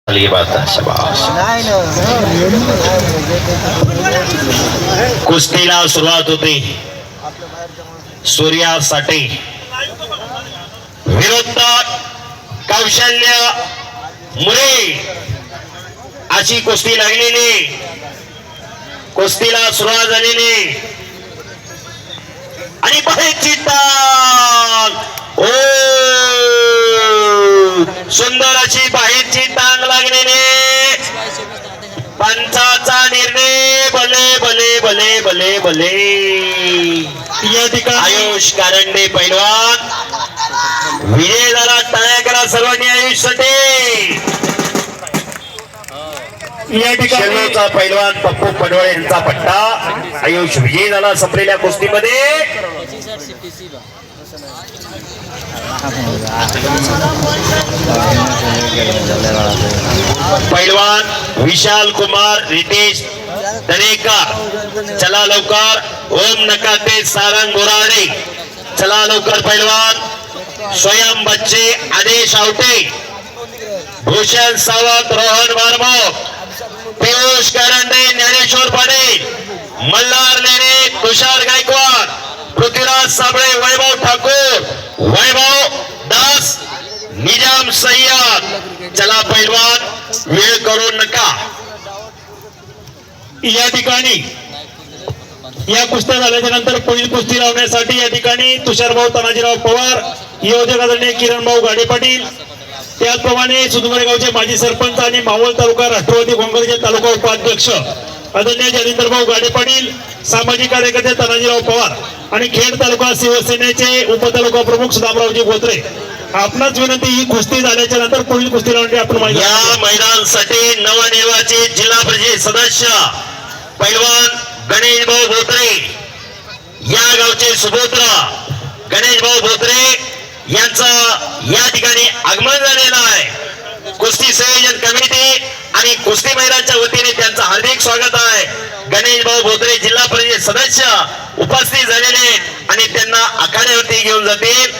ये बात है शाबाश। कुस्तीला सुरुवात होती। सूर्या साठे विरुद्ध कौशल्य मुरे अशी कुस्ती लागलेली। कुस्तीला सुरुवात झालेली आणि बाहेरची टांग ओ सुंदर अशी बाहेरची टांग लागलेली। पंचाचा निर्णय भले भले भले भले भले। या ठिकाणी आयुष कारंडे पैलवान विजय झाला। टाळ्या करा सर्वांनी आयुषसाठी। या ठिकाणी पैलवान पप्पू पडवळे यांचा पट्टा। आयुष विजय झाला संपलेल्या कुस्तीमध्ये। पैलवान विशाल कुमार रितेश दरेकर चला लवकर। ओम नकाते सारंग बोराडे चला लवकर। पैलवान स्वयं बच्चे आदेश आवटे भूषण सावंत रोहन वारमोक पियुष करंडे ज्ञानेश्वर पाटील मल्हार लेणे तुषार गायकवाड पृथ्वीराज साबळे वैभव ठाकूर वैभव दास निजाम सय्यद चला पैलवान वेळ करू नका। या ठिकाणी या कुस्त्या झाल्याच्या नंतर पुढील कुस्ती लावण्यासाठी या ठिकाणी तुषारभाऊ तानाजीराव पवार योजक आदरणीय किरणभाऊ गाडे पाटील त्याचप्रमाणे सुदुमरे गावचे माजी सरपंच आणि मावळ तालुका राष्ट्रवादी काँग्रेसचे तालुका उपाध्यक्ष आदरणीय जयेंद्रभाऊ गाडे पाटील सामाजिक कार्यकर्ते तानाजीराव पवार आणि खेड तालुका शिवसेनेचे उपतालुका प्रमुख सुदामरावजी बोत्रे आपणाच विनंती ही कुस्ती झाल्याच्या नंतर पुढील कुस्ती लावण्यासाठी आपण या मैदानासाठी नवनिर्वाचित जिल्हा परिषद सदस्य पैलवान गणेशभाऊ बोत्रे या गावचे सुपुत्र गणेशभाऊ बोत्रे यांचं या ठिकाणी आगमन झालेलं आहे। कुस्ती संयोजन कमिटी आणि कुस्ती मैदानाच्या वतीने त्यांचं हार्दिक स्वागत आहे। गणेशभाऊ बोत्रे जिल्हा परिषद सदस्य उपस्थित झालेले आणि त्यांना आखाड्यावरती घेऊन जातील।